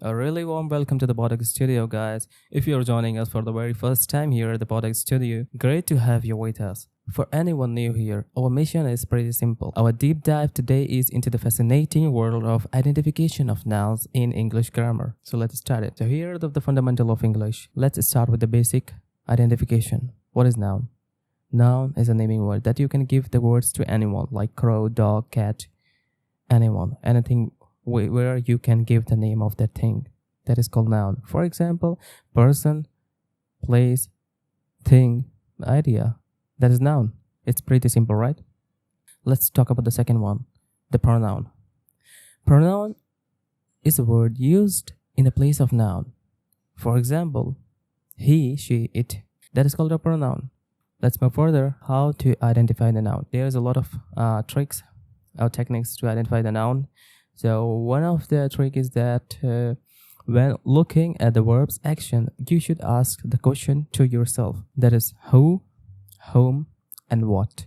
A really warm welcome to the PodX studio, guys. If you're joining us for the very first time here at the PodX studio, great to have you with us. For anyone new here, our mission is pretty simple. Our deep dive today is into the fascinating world of identification of nouns in English grammar. So let's start it. So here are the fundamental of English. Let's start with the basic identification. What is noun? Noun is a naming word that you can give the words to anyone like crow, dog, cat, anyone, anything where you can give the name of that thing. That is called noun. For example, person, place, thing, idea. That is noun. It's pretty simple, right? Let's talk about the second one, the pronoun. Pronoun is a word used in the place of noun. For example, he, she, it. That is called a pronoun. Let's move further. How to identify the noun. There's a lot of tricks or techniques to identify the noun. So one of the trick is that when looking at the verb's action, you should ask the question to yourself. That is who, whom, and what.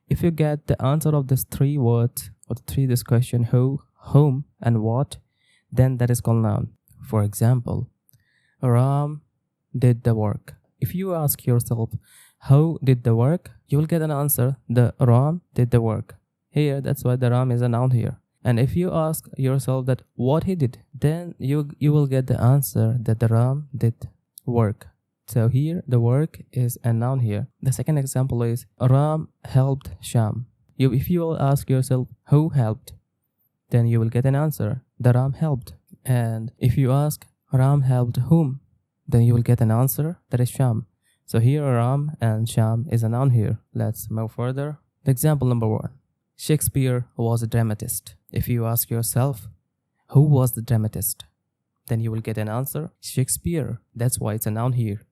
If you get the answer of these three words or this question, who, whom, and what, then that is called noun. For example, Ram did the work. If you ask yourself who did the work, you will get an answer. The Ram did the work. Here, that's why the Ram is a noun here. And if you ask yourself that what he did, then you will get the answer that the Ram did work. So here the work is a noun here. The second example is Ram helped Sham. If you will ask yourself who helped, then you will get an answer. The Ram helped. And if you ask Ram helped whom, then you will get an answer that is Sham. So here Ram and Sham is a noun here. Let's move further. The example number 1. Shakespeare was a dramatist. If you ask yourself, who was the dramatist? Then you will get an answer, Shakespeare. That's why it's a noun here.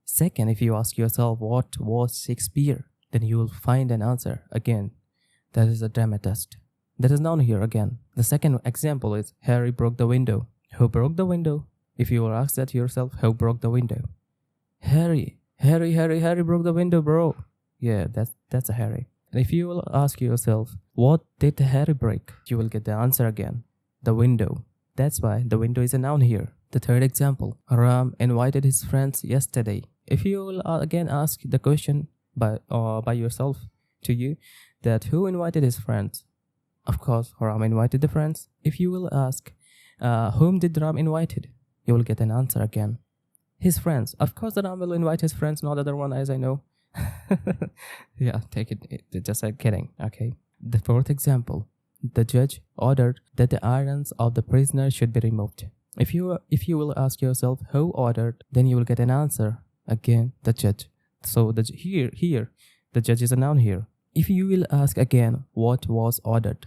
Second, if you ask yourself, what was Shakespeare? Then you will find an answer again. That is a dramatist. That is noun here again. The second example is Harry broke the window. Who broke the window? If you will ask that yourself, who broke the window? Harry broke the window, bro. Yeah, that's a Harry. And if you will ask yourself, what did Harry break? You will get the answer again, the window. That's why the window is a noun here. The third example, Ram invited his friends yesterday. If you will again ask the question by yourself to you, that who invited his friends? Of course, Ram invited the friends. If you will ask, whom did Ram invited? You will get an answer again. His friends. Of course, the Ram will invite his friends, not other one, as I know. Yeah, take it just like kidding. Okay. The fourth example, the judge ordered that the irons of the prisoner should be removed. If you will ask yourself who ordered, then you will get an answer again, the judge. So here the judge is a noun here. If you will ask again what was ordered,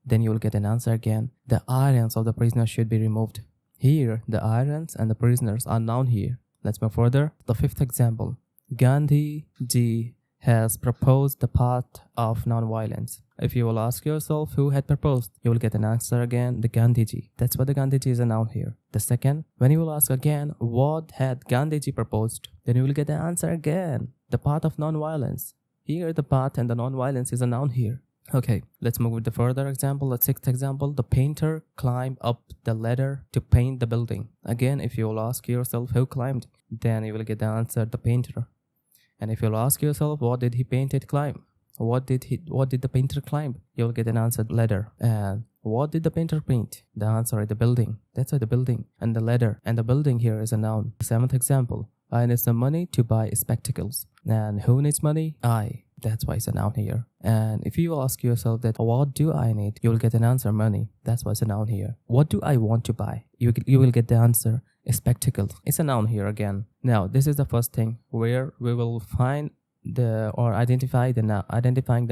then you will get an answer again, the irons of the prisoner should be removed. Here the irons and the prisoners are noun here. Let's move further. The fifth example, Gandhi ji has proposed the path of non-violence. If you will ask yourself who had proposed, you will get an answer again, the Gandhi ji. That's why the Gandhi ji is a noun here. The second, when you will ask again, what had Gandhi ji proposed, then you will get the answer again, the path of non-violence. Here the path and the non-violence is a noun here. Okay, let's move with the further example. The sixth example, the painter climbed up the ladder to paint the building. Again, if you will ask yourself who climbed, then you will get the answer, the painter. And if you'll ask yourself, what did he paint it climb? What did the painter climb? You'll get an answer, ladder. And what did the painter paint? The answer is the building. That's why the building and the ladder and the building here is a noun. The seventh example, I need some money to buy spectacles. And who needs money? I. That's why it's a noun here. And if you ask yourself that, what do I need? You'll get an answer, money. That's why it's a noun here. What do I want to buy? You will get the answer, spectacles. It's a noun here again. Now, this is the first thing where we will find identifying the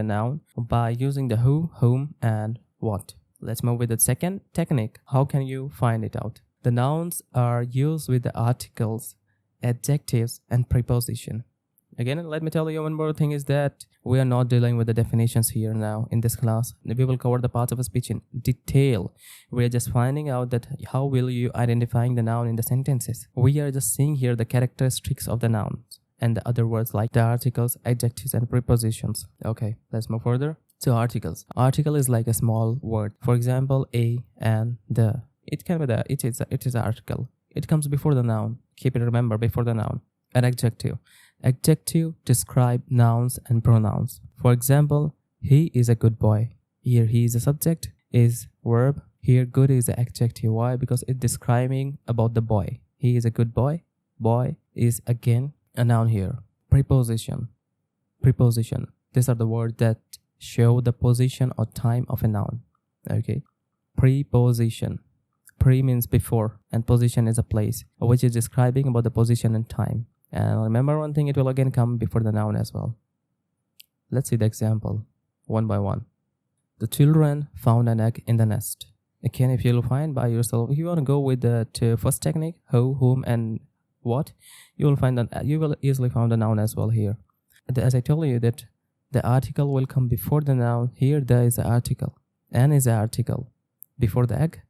noun by using the who, whom, and what. Let's move with the second technique. How can you find it out? The nouns are used with the articles, adjectives, and preposition. Again, let me tell you one more thing is that we are not dealing with the definitions here now in this class. We will cover the parts of a speech in detail. We are just finding out that how will you identifying the noun in the sentences. We are just seeing here the characteristics of the nouns and the other words like the articles, adjectives, and prepositions. Okay, let's move further. So articles. Article is like a small word. For example, a and the. It can be it is an article. It comes before the noun. Keep it, remember, before the noun. An adjective. Adjective describe nouns and pronouns. For example, he is a good boy. Here he is a subject, is verb. Here good is an adjective. Why? Because it's describing about the boy. He is a good boy. Boy is again a noun here. Preposition. Preposition. These are the words that show the position or time of a noun. Okay. Preposition. Pre means before and position is a place, which is describing about the position and time. And remember one thing, it will again come before the noun as well. Let's see the example one by one. The children found an egg in the nest. Again, if you'll find by yourself, if you want to go with the first technique, who, whom, and what, you will easily find a noun as well here. As I told you that the article will come before the noun. Here there is an article. An is an article before the egg.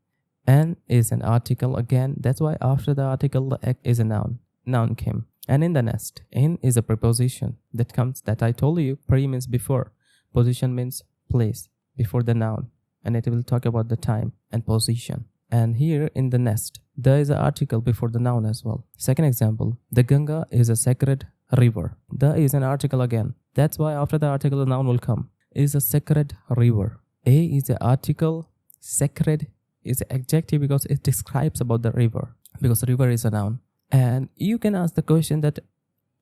An is an article again. That's why after the article, the egg is a noun. Noun came. And in the nest. In is a preposition that I told you. Pre means before. Position means place before the noun. And it will talk about the time and position. And here in the nest, there is an article before the noun as well. Second example. The Ganga is a sacred river. There is an article again. That's why after the article, the noun will come. Is a sacred river. A is the article. Sacred is an adjective because it describes about the river. Because river is a noun. And you can ask the question that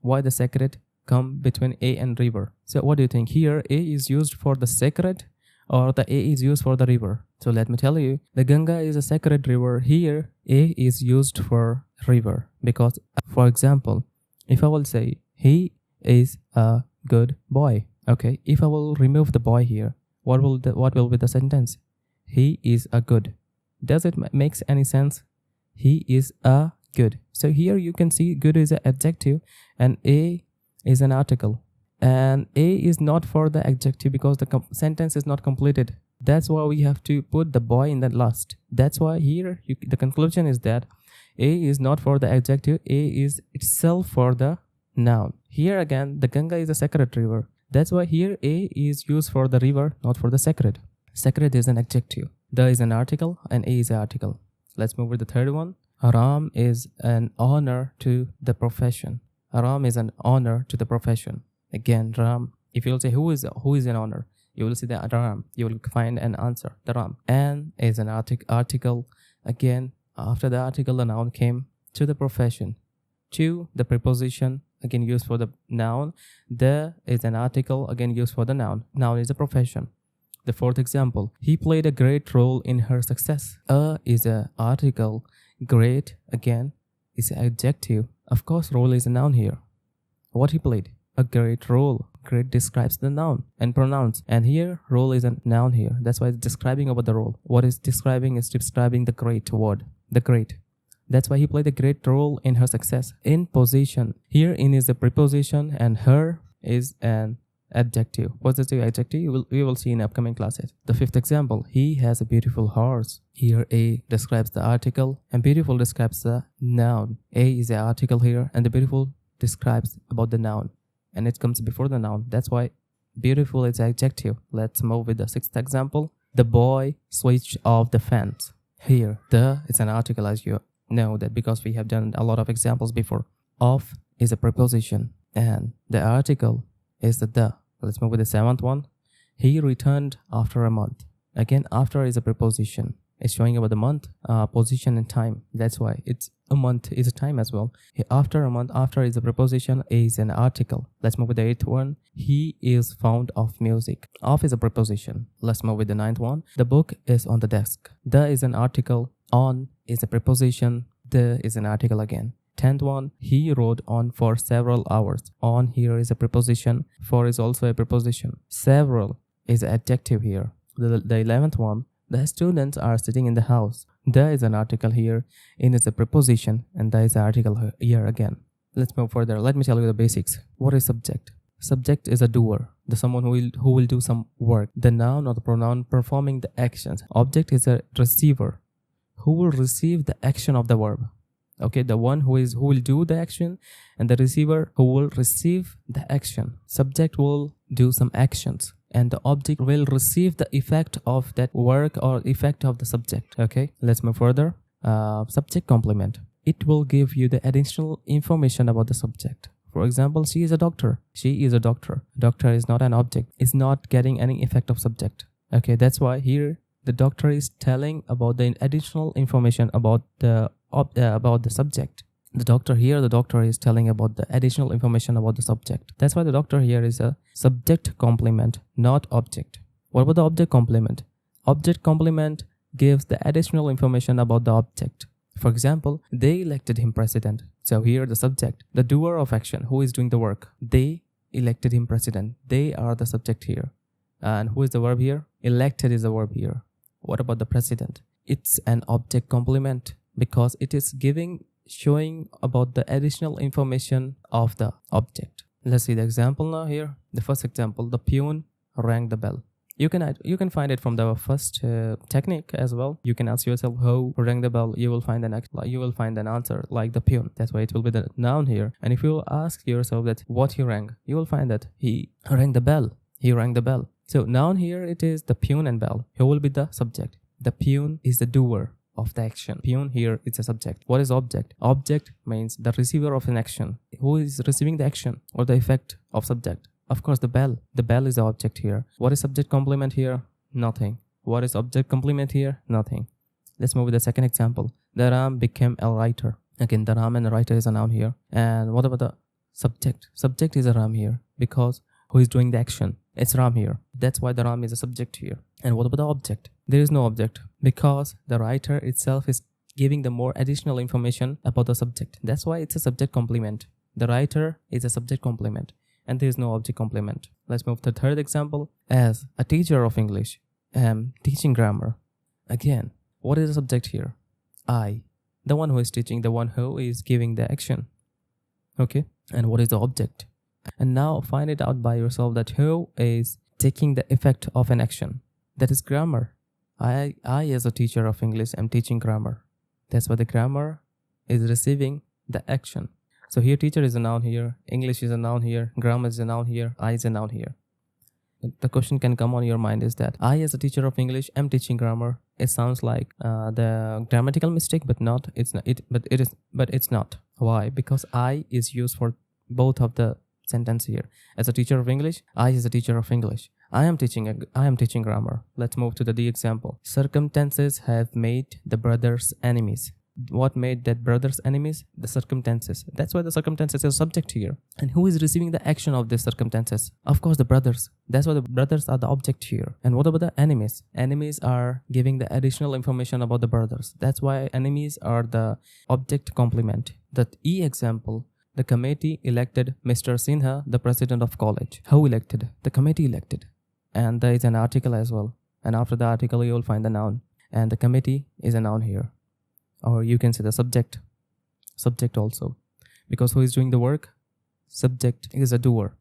why the sacred come between A and river. So what do you think? Here A is used for the sacred or the A is used for the river. So let me tell you, the Ganga is a sacred river. Here A is used for river because, for example, if I will say he is a good boy. Okay, if I will remove the boy here, what will be the sentence? He is a good. Does it makes any sense? He is a good. So here you can see good is an adjective and A is an article. And A is not for the adjective because the sentence is not completed. That's why we have to put the boy in the last. That's why here the conclusion is that A is not for the adjective. A is itself for the noun. Here again, the Ganga is a sacred river. That's why here A is used for the river, not for the sacred. Sacred is an adjective. There is an article and A is an article. Let's move with the third one. Ram is an honor to the profession. Ram is an honor to the profession. Again, Ram. If you will say who is an honor, you will see the Ram. You will find an answer. The Ram. An is an article. Again, after the article, the noun came to the profession. To the preposition, again used for the noun. The is an article, again used for the noun. Noun is a profession. The fourth example, he played a great role in her success. A is an article. Great, again, is an adjective. Of course, role is a noun here. What he played? A great role. Great describes the noun and pronouns. And here, role is a noun here. That's why it's describing about the role. What is describing is describing the great word. The great. That's why he played a great role in her success. In position. Here, in is a preposition and her is an adjective. Positive adjective we will see in upcoming classes. The fifth example, he has a beautiful horse. Here A describes the article and beautiful describes the noun. A is the article here and the beautiful describes about the noun and it comes before the noun. That's why beautiful is adjective. Let's move with the sixth example. The boy switched off the fans. Here the is an article, as you know that because we have done a lot of examples before. Off is a preposition and the article is the. Let's move with the seventh one. He returned after a month. Again, after is a preposition. It's showing about the month, position and time. That's why it's a month is a time as well. After a month, after is a preposition, is an article. Let's move with the eighth one. He is fond of music. Of is a preposition. Let's move with the ninth one. The book is on the desk. The is an article. On is a preposition. The is an article again. 10th one, he rode on for several hours. On here is a preposition. For is also a preposition. Several is an adjective here. The 11th one, the students are sitting in the house. The is an article here. In is a preposition and there is an article here again. Let's move further. Let me tell you the basics. What is subject? Subject is a doer, the someone who will do some work. The noun or the pronoun performing the actions. Object is a receiver who will receive the action of the verb. Okay, the one who will do the action and the receiver who will receive the action. Subject will do some actions. and the object will receive the effect of that work or effect of the subject. Okay, let's move further. Subject complement. It will give you the additional information about the subject. For example, she is a doctor. She is a doctor. Doctor is not an object. It's not getting any effect of subject. Okay, that's why here the doctor is telling about the additional information about the subject. The doctor is telling about the additional information about the subject. That's why the doctor here is a subject complement, not object. What about the object complement? Object complement gives the additional information about the object. For example, they elected him president. So here the subject, the doer of action, who is doing the work. They elected him president. They are the subject here. And who is the verb here? Elected is the verb here. What about the president? It's an object complement because it is showing about the additional information of the object. Let's see the example now here. The first example, the peon rang the bell. You can find it from the first technique as well. You can ask yourself who rang the bell. You will find an answer like the peon. That's why it will be the noun here. And if you ask yourself that what he rang, you will find that he rang the bell. He rang the bell. So noun here it is the peon and bell. Who will be the subject? The peon is the doer of the action. Peon here is a subject. What is object? Object means the receiver of an action. Who is receiving the action or the effect of subject? Of course, the bell. The bell is the object here. What is subject complement here? Nothing. What is object complement here? Nothing. Let's move to the second example. The Ram became a writer. Again, the Ram and the writer is a noun here. And what about the subject? Subject is a Ram here because who is doing the action? It's Ram here. That's why the Ram is a subject here. And what about the object? There is no object because the writer itself is giving the more additional information about the subject. That's why it's a subject complement. The writer is a subject complement and there is no object complement. Let's move to the third example. As a teacher of English, am teaching grammar. Again, what is the subject here? I, the one who is teaching, the one who is giving the action. Okay, and what is the object? And now find it out by yourself that who is taking the effect of an action. That is grammar. I as a teacher of English am teaching grammar. That's why the grammar is receiving the action. So here teacher is a noun here, English is a noun here, grammar is a noun here, I is a noun here. The question can come on your mind is that I as a teacher of English am teaching grammar. It sounds like the grammatical mistake, but not. It's not. But it's not. Why? Because I is used for both of the sentence here. As a teacher of English, I is a teacher of English. I am teaching grammar. Let's move to the D example. Circumstances have made the brothers enemies. What made that brothers enemies? The circumstances. That's why the circumstances is subject here. And who is receiving the action of these circumstances? Of course, the brothers. That's why the brothers are the object here. And what about the enemies? Enemies are giving the additional information about the brothers. That's why enemies are the object complement. The E example. The committee elected Mr. Sinha, the president of college. Who elected? The committee elected. And there is an article as well. And after the article, you will find the noun. And the committee is a noun here. Or you can say the subject. Subject also. Because who is doing the work? Subject is a doer.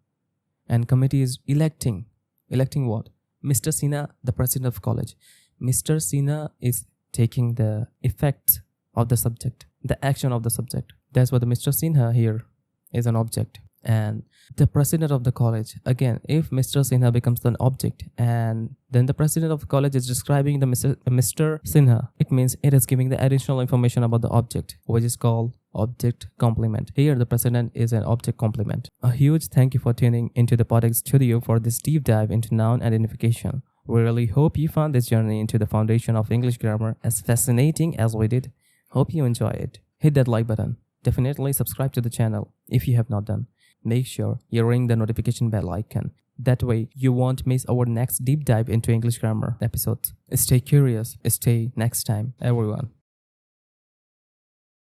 And committee is electing. Electing what? Mr. Sinha, the president of college. Mr. Sinha is taking the effect of the subject. The action of the subject. That's why the Mr. Sinha here is an object. And the president of the college, again, if Mr. Sinha becomes an object and then the president of the college is describing the Mr. Sinha, it means it is giving the additional information about the object, which is called object complement. Here the president is an object complement. A huge thank you for tuning into the PodX studio for this deep dive into noun identification. We really hope you found this journey into the foundation of English grammar as fascinating as we did. Hope you enjoy it. Hit that like button. Definitely subscribe to the channel if you have not done. Make sure you ring the notification bell icon. That way you won't miss our next deep dive into English grammar episodes. Stay curious. Stay next time, everyone.